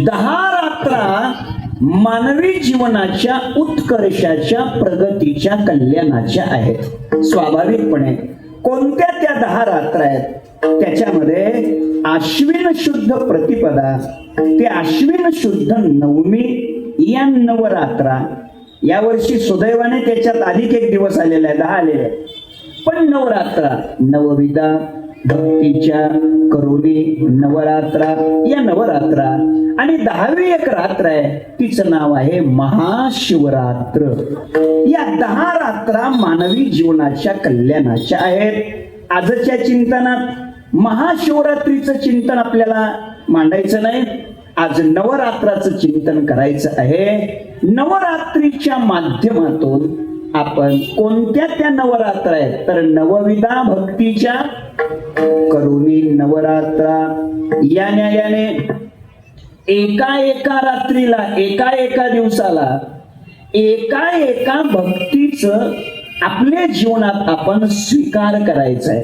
10 रात्रा मानवी जीवनाच्या उत्कर्षाच्या प्रगतीच्या कल्याणाच्या आहेत. स्वाभाविकपणे कोणत्या त्या 10 रात्र आहेत? त्याच्यामध्ये आश्विन शुद्ध प्रतिपदा ते आश्विन शुद्ध नवमी या नवरात्रा. यावर्षी सुदैवाने त्याच्यात अधिक एक दिवस आलेला आहे, 10 आलेले आहे. पण नवरात्रा नवविधा भक्तीच्या करुणी नवरात्रा या नवरात्रा आणि 10वी एक रात्र आहे, तिचं नाव आहे महाशिवरात्र. या 10 रात्रा मानवी जीवनाच्या कल्याणाच्या आहेत. आजच्या चिंतनात महाशिवरात्रीचं चिंतन आपल्याला मांडायचं नाही, आज नवरात्राचं चिंतन करायचं आहे. नवरात्रीच्या माध्यमातून आपण कोणत्या त्या नवरात्र आहेत तर नवविधा भक्तीच्या करुणी नवरात्रा. या न्यायाने एका रात्रीला एका दिवसाला एका भक्तीचं आपल्या जीवनात आपण स्वीकार करायचा आहे.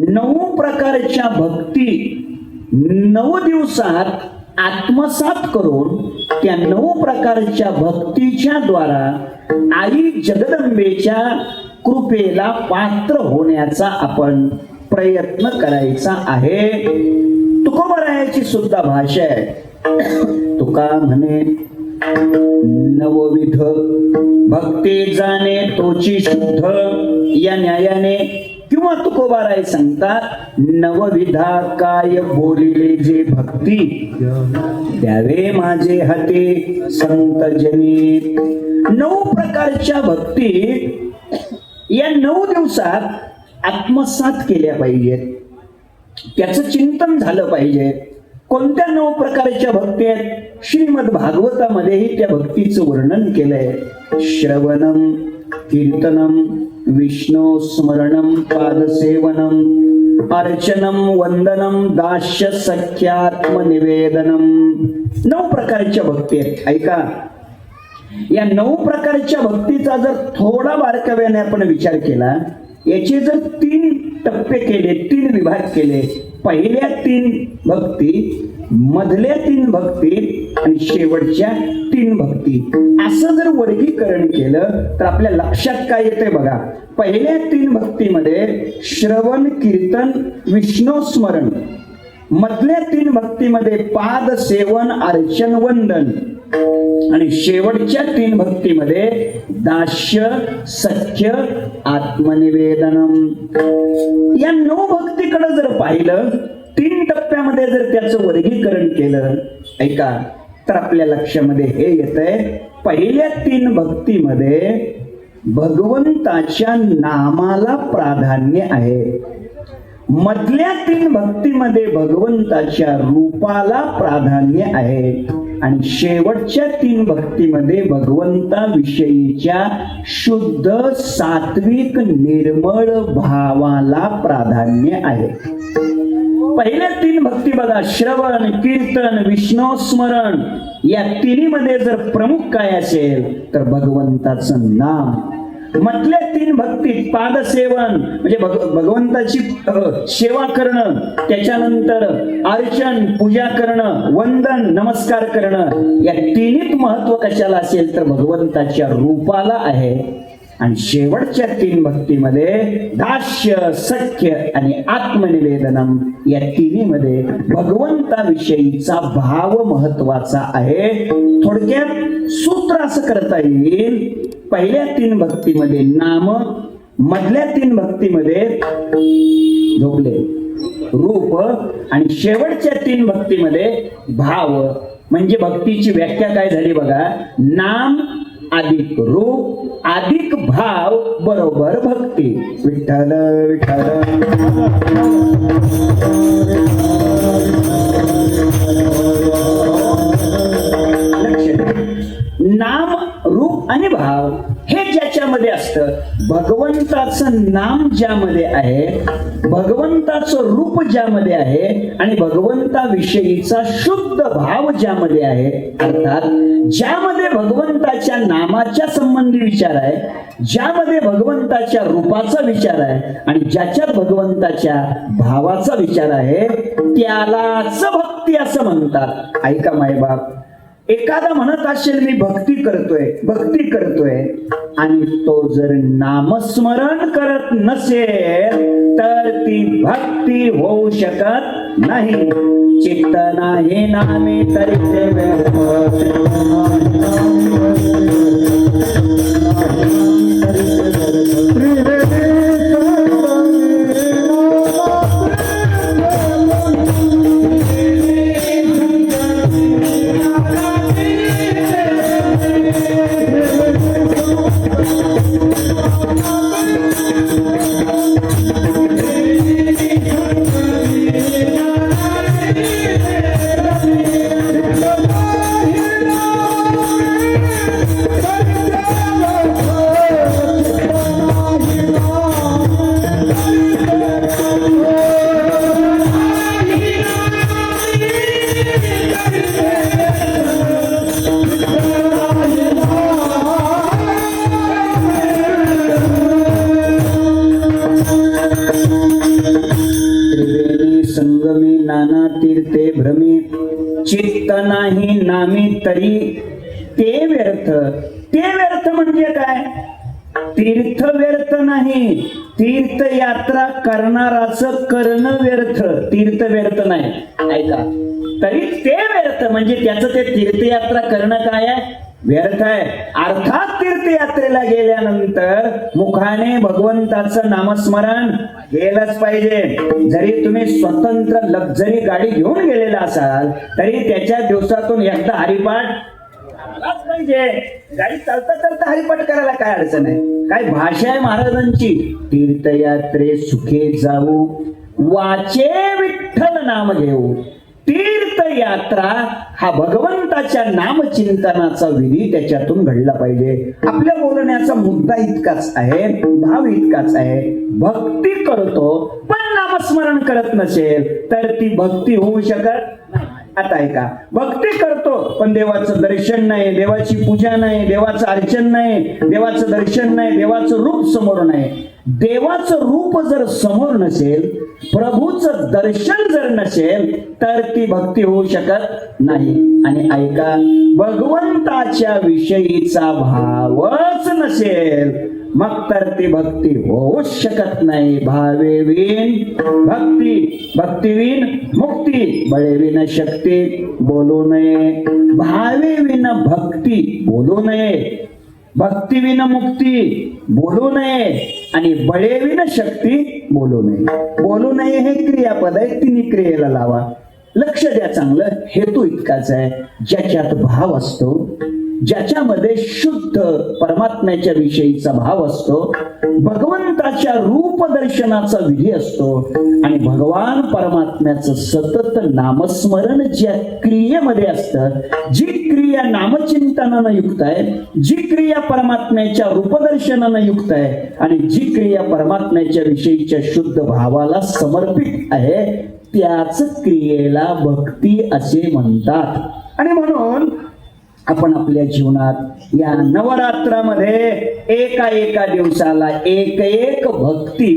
9 प्रकारच्या भक्ती 9 दिवसात आत्मसात करून त्या 9 प्रकारच्या भक्तीच्या द्वारा आई जगदंबेच्या कृपेला पात्र होण्याचा आपण प्रयत्न करायचा आहे. तुकोबरायाची सुद्धा भाषा आहे. तुका म्हणे नवविध भक्ती जाणे तोची शुद्ध. या न्यायाने किंवा तुकोबाराय सांगतात नवविधा काय बोलिले जे भक्ती द्यावे माझे हाती संत जनी. 9 प्रकारच्या भक्ती या 9 दिवसात आत्मसात केल्या पाहिजेत, त्याचं चिंतन झालं पाहिजे. कोणत्या 9 प्रकारच्या भक्ती आहेत? श्रीमद भागवतामध्येही त्या भक्तीचं वर्णन केलंय. श्रवणम कीर्तनम विष्णू स्मरणम पादसेवनम अर्चनम वंदनम दास्य सख्यात्म निवेदनम. 9 प्रकारच्या भक्ती आहेत. ऐका, या 9 प्रकारच्या भक्तीचा जर थोडा बारकाव्याने आपण विचार केला, याचे जर 3 टप्पे केले, 3 विभाग केले, पहिल्या 3 भक्ती, मधल्या 3 भक्ती आणि शेवटच्या 3 भक्ती, असं जर वर्गीकरण केलं तर आपल्या लक्षात काय येते बघा. पहिल्या 3 भक्तीमध्ये श्रवण कीर्तन विष्णू स्मरण, मधल्या 3 भक्तीमध्ये पाद सेवन अर्चन वंदन आणि शेवटच्या 3 भक्तीमध्ये दास्य सख्य आत्मनिवेदनम. या 9 भक्तीकडे जर पाहिलं, 3 टप्प्यामध्ये जर त्याचं वर्गीकरण केलं, ऐका, तर आपल्या लक्षामध्ये हे येतंय. पहिल्या 3 भक्तीमध्ये भगवंताच्या नामाला प्राधान्य आहे. मधल्या 3 भक्तीमध्ये भगवंताच्या रूपाला प्राधान्य आहे आणि शेवटच्या 3 भक्तीमध्ये भगवंताविषयीच्या शुद्ध सात्विक निर्मळ भावाला प्राधान्य आहे. पहिल्या 3 भक्ती बघा, श्रवण कीर्तन विष्णू स्मरण, या 3 मध्ये जर प्रमुख काय असेल तर भगवंताचं नाम. मधल्या 3 भक्तीत पादसेवन म्हणजे भगवंताची सेवा करणं, त्याच्यानंतर अर्चन पूजा करणं, वंदन नमस्कार करणं, या 3हीत महत्व कशाला असेल तर भगवंताच्या रूपाला आहे. आणि शेवटच्या 3 भक्तीमध्ये दास्य सख्य आणि आत्मनिवेदनम, या 3मध्ये भगवंताविषयीचा भाव महत्वाचा आहे. थोडक्यात सूत्र असं करता येईल, पहिल्या 3 भक्तीमध्ये नाम, मधल्या 3 भक्तीमध्ये झोपले रूप आणि शेवटच्या 3 भक्तीमध्ये भाव. म्हणजे भक्तीची व्याख्या काय झाली बघा, नाम अधिक रूप अधिक भाव बरोबर भक्ती. विठ्ठल विठ्ठल नाम रूप आणि भाव हे ज्याच्यामध्ये असतं, भगवंताचं नाम ज्यामध्ये आहे, भगवंताचं रूप ज्यामध्ये आहे आणि भगवंताविषयीचा शुद्ध भाव ज्यामध्ये आहे, अर्थात ज्यामध्ये भगवंताच्या नामाच्या संबंधी विचार आहे, ज्यामध्ये भगवंताच्या रूपाचा विचार आहे आणि ज्याच्यात भगवंताच्या भावाचा विचार आहे, त्यालाच भक्ती असं म्हणतात. ऐका मायबाप, एखादा म्हणत असेल मी भक्ती करतोय आणि तो जर नामस्मरण करत नसेल तर ती भक्ती होऊ शकत नाही. चित्त नाही नामे तरी ते संगमे नाना तीर्थे भ्रमे, चित्त नाही नामी तरी ते व्यर्थ. ते व्यर्थ म्हणजे काय? तीर्थ व्यर्थ नाही, तीर्थयात्रा करणाराचं करणं व्यर्थ, तीर्थ व्यर्थ नाही. ऐका, तरी ते व्यर्थ म्हणजे त्याचं ते तीर्थयात्रा करणं काय आहे? व्यर्थ आहे. अर्थात तीर्थयात्रेला गेल्यानंतर मुखाने भगवंताचं नामस्मरण केलंच पाहिजे. जरी तुम्ही स्वतंत्र लक्झरी गाडी घेऊन गेलेला असाल तरी त्याच्या दिवसातून एकदा हरिपाठ झालाच पाहिजे. गाडी चालता चालता हरिपाठ करायला काय अडचण आहे? काय भाषा आहे महाराजांची? तीर्थयात्रे सुखे जाऊ, वाचे विठ्ठल नाम घेऊ. तीर्थयात्रा हा भगवंताच्या नामचिंतनाचा विधी त्याच्यातून घडला पाहिजे. आपल्या बोलण्याचा मुद्दा इतकाच आहे, भाव इतकाच आहे. भक्ती करतो पण नामस्मरण करत नसेल तर ती भक्ती होऊ शकत नाही. आता ऐका, भक्ती करतो पण देवाचं दर्शन नाही, देवाची पूजा नाही, देवाचं अर्चन नाही, देवाचं दर्शन नाही, देवाचं रूप समोर नाही. देवाचं रूप जर समोर नसेल, प्रभूचं दर्शन जर नसेल तर ती भक्ती होऊ शकत नाही. आणि ऐका, भगवंताच्या विषयीचा भावच नसेल मग तर ती भक्ती होऊच शकत नाही. भावे विन भक्ती, भक्तिविन मुक्ती, बळे विन शक्ती बोलू नये. भावे विन भक्ती बोलू नये, भक्तिविन मुक्ती बोलू नये आणि बळेविन शक्ती बोलू नये. बोलू नये हे क्रियापद आहे, तिन्ही क्रियेला लावा. लक्ष द्या चांगलं. हेतू इतकाच आहे, ज्याच्यात भाव असतो, ज्याच्यामध्ये शुद्ध परमात्म्याच्या विषयीचा भाव असतो, भगवंताच्या रूप दर्शनाचा विधी असतो आणि भगवान परमात्म्याचं सतत नामस्मरण ज्या क्रियेमध्ये असतं, जी क्रिया नामचिंतनानं युक्त आहे, जी क्रिया परमात्म्याच्या रूपदर्शनानं युक्त आहे आणि जी क्रिया परमात्म्याच्या विषयीच्या शुद्ध भावाला समर्पित आहे, त्याच क्रियेला भक्ती असे म्हणतात. आणि म्हणून आपण आपल्या जीवनात या नवरात्रामध्ये एका दिवसाला एक भक्ती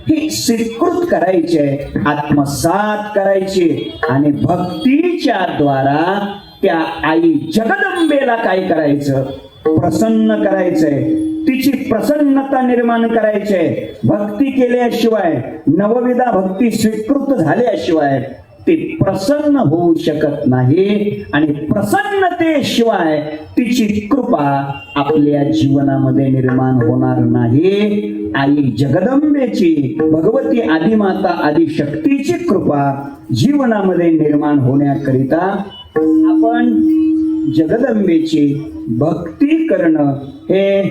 ही स्वीकृत करायची आहे, आत्मसात करायची. आणि भक्तीच्या द्वारा त्या आई जगदंबेला काय करायचं? प्रसन्न करायचंय, तिची प्रसन्नता निर्माण करायची आहे. भक्ती केल्याशिवाय, नवविधा भक्ती स्वीकृत झाल्याशिवाय ती प्रसन्न होऊ शकत नाही आणि प्रसन्नतेशिवाय तिची कृपा आपल्या जीवनामध्ये निर्माण होणार नाही. आई जगदंबेची, भगवती आदिमाता आदिशक्तीची कृपा जीवनामध्ये निर्माण होण्याकरिता आपण जगदंबेची भक्ती करणं हे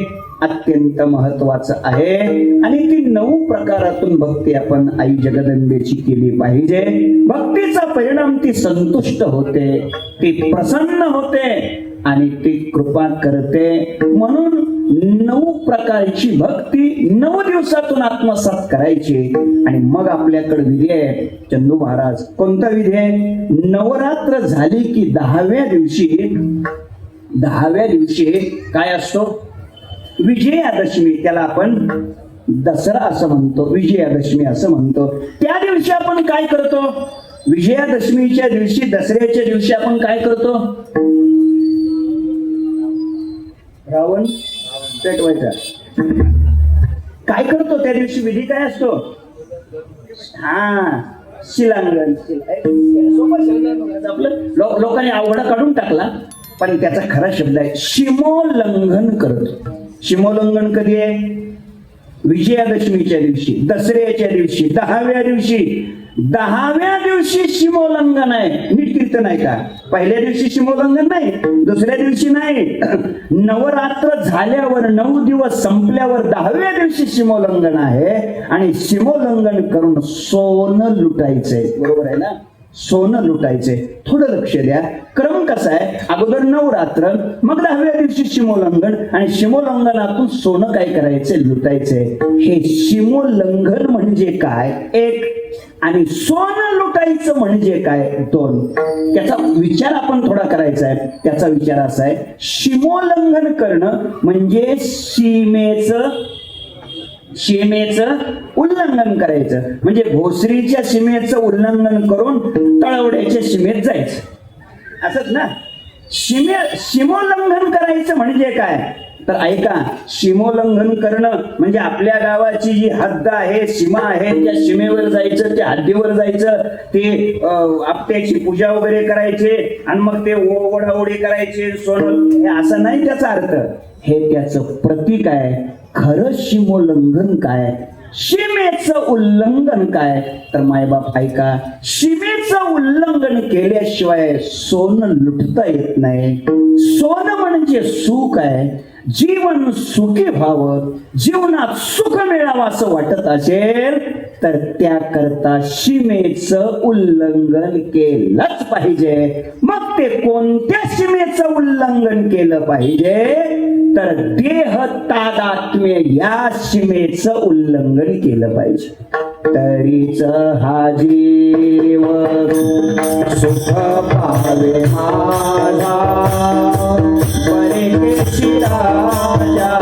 अत्यंत महत्वाचं आहे. आणि ती 9 प्रकारातून भक्ती आपण आई जगदंबेची केली पाहिजे. भक्तीचा परिणाम ती संतुष्ट होते, ती प्रसन्न होते, आणि ती कृपा करते. म्हणून 9 प्रकारची भक्ती 9 दिवसातून आत्मसात करायची. आणि मग आपल्याकडे विधी आहे चंदू महाराज. कोणता विधी आहे? नवरात्र झाली की 10व्या दिवशी काय असतो? विजयादशमी. त्याला आपण दसरा असं म्हणतो, विजयादशमी असं म्हणतो. त्या दिवशी आपण काय करतो? विजयादशमीच्या दिवशी, दसऱ्याच्या दिवशी आपण काय करतो? रावण पेटवायचा. काय करतो त्या दिवशी? विधी काय असतो? शिलांगण. आपलं लोकांनी अवघडा काढून टाकला, पण त्याचा खरा शब्द आहे सीमोल्लंघन करतो. सीमोल्लंघन कधी आहे? विजयादशमीच्या दिवशी, दसऱ्याच्या दिवशी, 10व्या दिवशी सीमोल्लंघन आहे. नीट कीर्तन आहे का? पहिल्या दिवशी सीमोल्लंघन नाही, दुसऱ्या दिवशी नाही. नवरात्र झाल्यावर 9 दिवस संपल्यावर 10व्या दिवशी सीमोल्लंघन आहे. आणि सीमोल्लंघन करून सोनं लुटायचंय. बरोबर आहे ना? सोनं लुटायचंय. थोडं लक्ष द्या. क्रम कसा आहे? अगोदर नवरात्र, मग 10व्या दिवशी सीमोल्लंघन, आणि सीमोल्लंघनातून सोनं काय करायचंय? लुटायचंय. हे सीमोल्लंघन म्हणजे काय? 1. आणि सोनं लुटायचं म्हणजे काय? 2. त्याचा विचार आपण थोडा करायचा आहे. त्याचा विचार असा आहे, सीमोल्लंघन करणं म्हणजे सीमेचं उल्लंघन करायचं. म्हणजे भोसरीच्या सीमेचं उल्लंघन करून तळवड्याच्या सीमेत जायचं, असंच ना? सीमोल्लंघन करायचं म्हणजे काय? तर ऐका, सीमोल्लंघन करणं म्हणजे आपल्या गावाची जी हद्द आहे, सीमा आहे, त्या सीमेवर जायचं, त्या हद्दीवर जायचं, ते आपट्याची पूजा वगैरे करायचे, आणि मग ते ओढाओढी करायचे, सोनं. हे असं नाही त्याचा अर्थ. हे त्याचं प्रतीक आहे. खरं सीमोल्लंघन काय? सीमेचं उल्लंघन काय? तर मायबाप ऐका, सीमेचं उल्लंघन केल्याशिवाय सोनं लुटता येत नाही. सोनं म्हणजे सुख आहे. जीवन सुखी व्हावं, जीवनात सुख मिळावं असं वाटत असेल तर त्याकरता सीमेचं उल्लंघन केलंच पाहिजे. मग ते कोणत्या सीमेचं उल्लंघन केलं पाहिजे? तर देह तादात्म्य या सीमेचं उल्लंघन केलं पाहिजे. तरीच हा जीव सुख पावे माझा, बरे राजा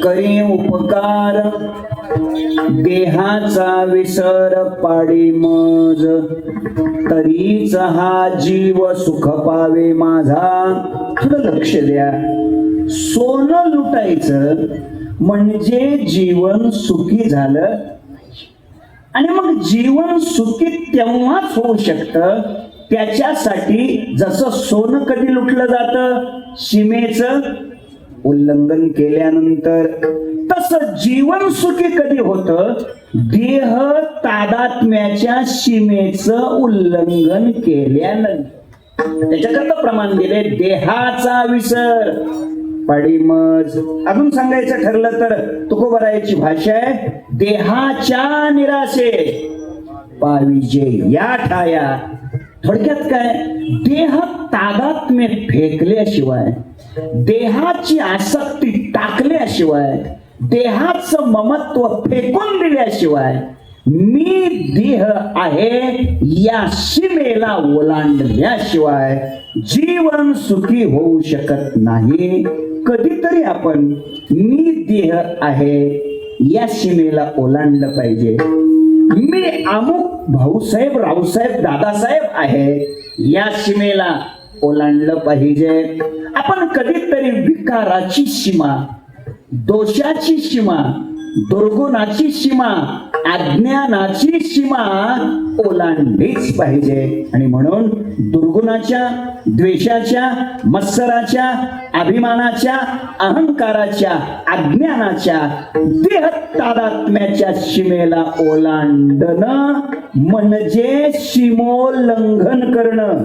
करी उपकार देहाचा विसर पाडी मज, तरीच हा जीव सुख पावे माझा. थोडं लक्ष द्या. सोनं लुटायचं म्हणजे जीवन सुखी झालं, आणि मग जीवन सुखी तेव्हाच होऊ शकतं त्याच्यासाठी जसं सोनं कधी लुटलं जातं सीमेचं उल्लंघन केल्यानंतर, तसं जीवन सुखी कधी होतं देह तादात्म्याच्या सीमेचं उल्लंघन केल्यानंतर. त्याच्याकरता प्रमाण दिले देहाचा विसर पडिमज. अजून सांगायचं ठरलं तर तुकोबरायाची भाषा आहे, देहाच्या निराशे पाविजे या ठाया. थोडक्यात काय, देह तादात्म्य फेकल्याशिवाय, देहाची आसक्ती टाकल्याशिवाय, देहाचं ममत्व फेकून दिल्याशिवाय, मी देह आहे या सीमेला ओलांडल्याशिवाय जीवन सुखी होऊ शकत नाही. कधीतरी आपण मी देह आहे या सीमेला ओलांडलं पाहिजे. मी अमुक भाऊसाहेब, रावसाहेब, दादासाहेब आहे या सीमेला ओलांडलं पाहिजे. आपण कधीतरी विकाराची सीमा, दोषाची सीमा, दुर्गुणाची सीमा, अज्ञानाची सीमा ओलांडलीच पाहिजे. आणि म्हणून दुर्गुणाच्या, द्वेषाच्या, मत्सराच्या, अभिमानाच्या, अहंकाराच्या, अज्ञानाच्या, देह तादात्म्याच्या सीमेला ओलांडणं म्हणजे सीमोल्लंघन करणं.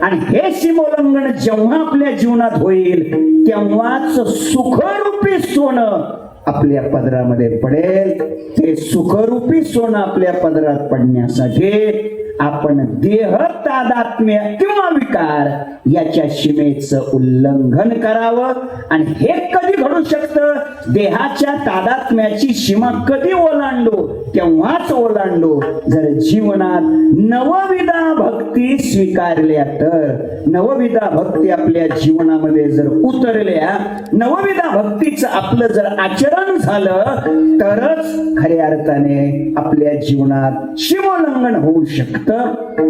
आणि हे सीमोल्लंघन जेव्हा आपल्या जीवनात होईल तेव्हाच सुखरूपी सोनं आपल्या पदरामध्ये पडेल. ते सुखरूपी सोनं आपल्या पदरात पडण्यासाठी आपण देह तादात्म्य किंवा विकार याच्या सीमेचं उल्लंघन करावं. आणि हे कधी घडू शकतं, देहाच्या तादात्म्याची सीमा कधी ओलांडू, तेव्हाच ओलांडू जर जीवनात नवविधा भक्ती स्वीकारल्या तर. नवविधा भक्ती आपल्या जीवनामध्ये जर उतरल्या, नवविधा भक्तीचं आपलं जर आचरण झालं तरच खऱ्या अर्थाने आपल्या जीवनात सीमोल्लंघन होऊ शकतं.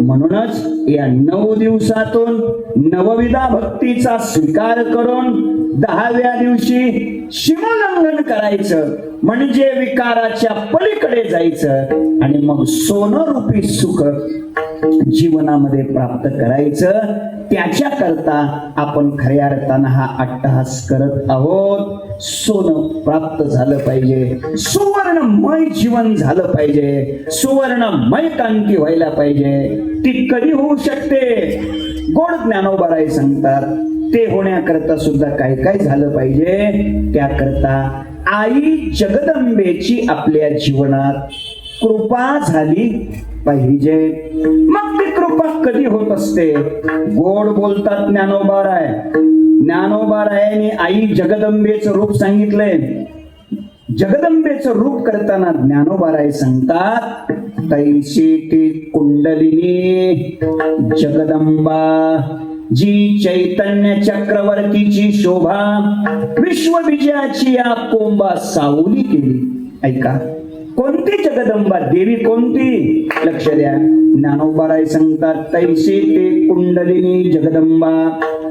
म्हणूनच या 9 दिवसातून नवविधा भक्तीचा स्वीकार करून 10व्या दिवशी सीमोल्लंघन करायचं, म्हणजे विकाराच्या पलीकडे जायचं आणि मग सोनरूपी सुख जीवनामध्ये प्राप्त करायचं. त्याच्याकरता आपण खऱ्या अर्थानं हा अट्टहास करत आहोत. सोनं प्राप्त झालं पाहिजे, सुवर्णमय जीवन झालं पाहिजे, सुवर्णमय कांती व्हायला पाहिजे. ती कधी होऊ शकते? गोड ज्ञानोबाराय सांगतात, ते होण्याकरता सुद्धा काय काय झालं पाहिजे. त्याकरता आई जगदंबेची आपल्या जीवनात कृपा झाली पाहिजे. मग ती कृपा कधी होत असते? गोड बोलतात ज्ञानोबाराय. ज्ञानोबारायांनी आई जगदंबेचं रूप सांगितलंय. जगदंबेचं रूप करताना ज्ञानोबाराय सांगतात, तैसी ती कुंडलिनी जगदंबा, जी चैतन्य चक्रवर्तीची शोभा, विश्वविजयाची या कोंबा सावली केली. ऐका, कोणती जगदंबा देवी कोणती? लक्ष द्या. ज्ञानोबाराय सांगतात, तैसे ते कुंडलिनी जगदंबा.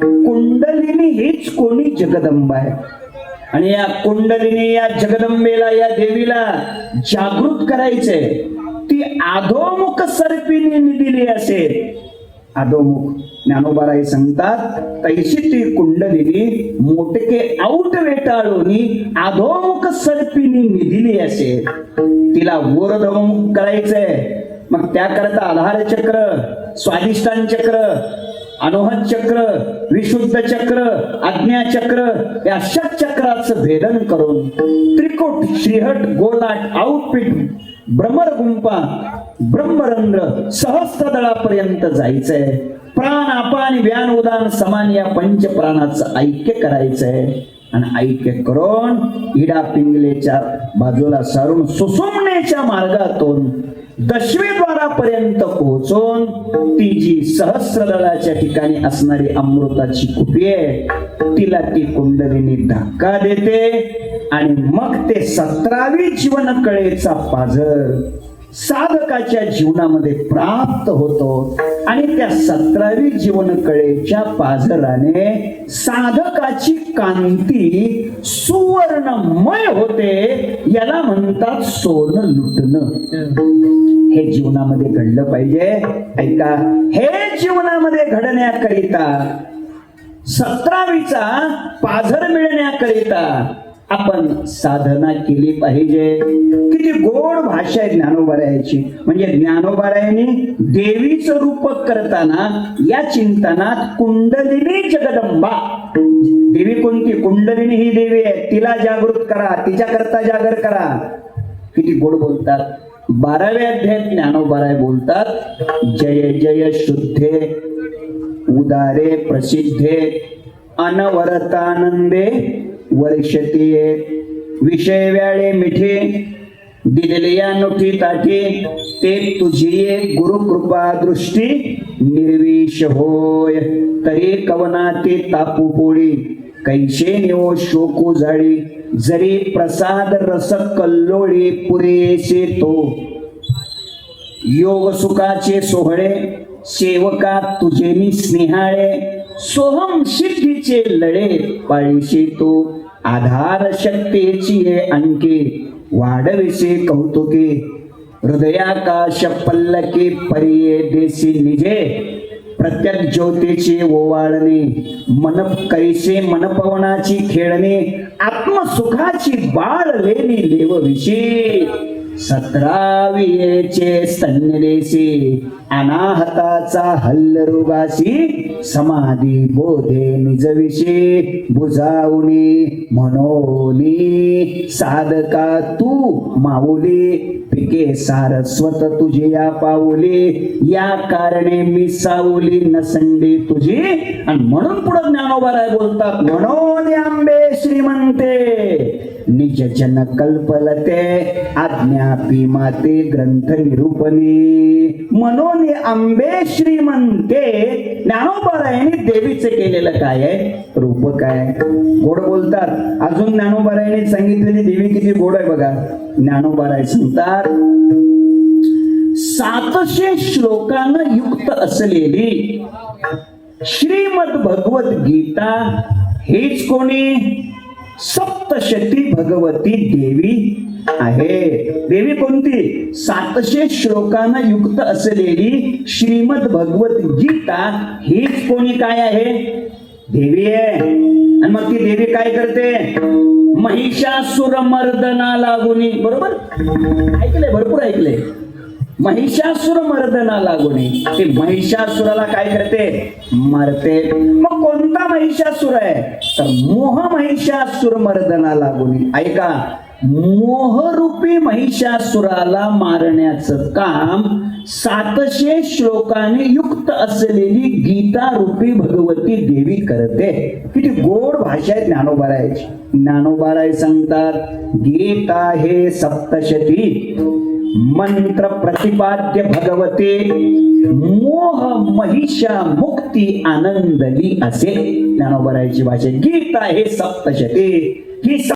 कुंडलिनी हीच कोणी जगदंबा आहे. आणि या कुंडलिनी, या जगदंबेला, या देवीला जागृत करायचंय. ती अधोमुख सर्पिणी दिली असेल. अधोमुख ज्ञानोबाराय सांगतात, तैशी ती कुंडलिनी मोटके आऊट वेटाळूनी अधोमुख सर्पिणी निदिली असेल. तिला वरदमुख करायचंय. मग त्याकरता आधार चक्र, स्वाधिष्ठान चक्र, अनोहत चक्र, विशुद्ध चक्र, आज्ञा चक्र या षटचक्राचं भेदन करून त्रिकुट, श्रीहट, गोलाट, आउटपीठ, भ्रमर गुंपा, ब्रह्मरंध्र, सहस्त्रदळापर्यंत जायचंय. प्राण, अपान, व्यान, उदान, समान या पंच प्राणाचं ऐक्य करायचंय. आणि ऐक्य करून इडा पिंगलेच्या बाजूला सारून सुसुमनेच्या मार्गातून दशवेद्वारापर्यंत पोहोचून ती जी सहस्त्रदळाच्या ठिकाणी असणारी अमृताची कुपी आहे तिला ती कुंडलिनी धक्का देते. आणि मग ते 17वी जीवन कळेचा पाझर साधकाच्या जीवनामध्ये प्राप्त होतो. आणि त्या 17वी जीवन कळेच्या पाझराने साधकाची कांती सुवर्णमय होते. याला म्हणतात सोनं लुटणं. हे जीवनामध्ये घडलं पाहिजे. ऐका, हे जीवनामध्ये घडण्याकरिता 17वीचा पाझर मिळण्याकरिता आपण साधना केली पाहिजे. किती गोड भाषा आहे ज्ञानोबारायाची. म्हणजे ज्ञानोबारायांनी देवीचं रूप करताना या चिंतनात कुंडलिनी जगदंबा, देवी कोणती? कुंडलिनी ही देवी आहे, तिला जागृत करा, तिच्या करता जागर करा. किती गोड बोलतात. 12व्या अध्यायात ज्ञानोबाराय बोलतात, जय जय शुद्धे उदारे प्रसिद्धे अनवरतानंदे वर्षतीये विषय व्याळे मिठे दिलेल्या नोठी ताठी ते तुझी गुरुकृपा दृष्टी निर्विष होय तरी कवना ते तापू पोळी कैसे नेओ शोकू झाडी जरी प्रसाद रस कल्लोळी पुरेसे तो योग सुखाचे सोहळे सेवका तुझे स्नेहाळे सोहम सिद्धीचे लढे पाळीशी तो आधार शक्तीची अंके वाढविसे कौतुके हृदयाकाश पल्लके परिये देसी निजे प्रत्येक ज्योतीची ओवाळणे मन कैसे मनपवनाची खेळणे आत्मसुखाची बाळलेली लेवविषयी 17वीचे स्तन्यदेशी अनाहताचा हल्लरुगासी समाधी बोधे निजविषयी बुजावणी म्हणोनी साधका तू माऊली पिके सारस्वत तुझे या पाऊली या कारणे मी सावली नसंडी तुझी. आणि म्हणून पुढे ज्ञानोबाराय बोलतात, म्हणून आंबे श्रीमंते निज जन कल्पलते आज्ञापी माते ग्रंथ निरूपणी. म्हणून आंबे श्रीमंते. ज्ञानोबारायांनी देवीचे केलेलं काय आहे? रूप काय? गोड बोलतात. अजून ज्ञानोबारायांनी सांगितलेली देवी किती गोड आहे बघा. ज्ञानोबाराय सांगतात, 700 श्लोकानं युक्त असलेली श्रीमद भगवत गीता हीच कोणी? सप्तशती भगवती देवी आहे. देवी कोणती? 700 श्लोकानं युक्त असलेली श्रीमद भगवत गीता हीच कोणी काय आहे? देवी आहे. आणि मग ती देवी काय करते? महिषासुर मर्दना लागुनी. बरोबर ऐकलंय, भरपूर ऐकलंय. महिषासुर मर्दना लागुनी. ते महिषासुराला काय करते? मारते. मग कोणता महिषासुर आहे? तर मोह महिषासुर मर्दना लागुनी. ऐका, मोहरूपी महिषासुराला मारण्याचं काम 700 श्लोकाने युक्त असलेली गीता रूपी भगवती देवी करते. किती गोड भाषा आहे ज्ञानोबारायाची. ज्ञानोबाराय सांगतात, गीता हे सप्तशती मंत्र प्रतिपाद्य भगवते मोह महिषा मुक्ती आनंदली असे ज्ञानोबारायची भाषा. गीता हे सप्तशती ही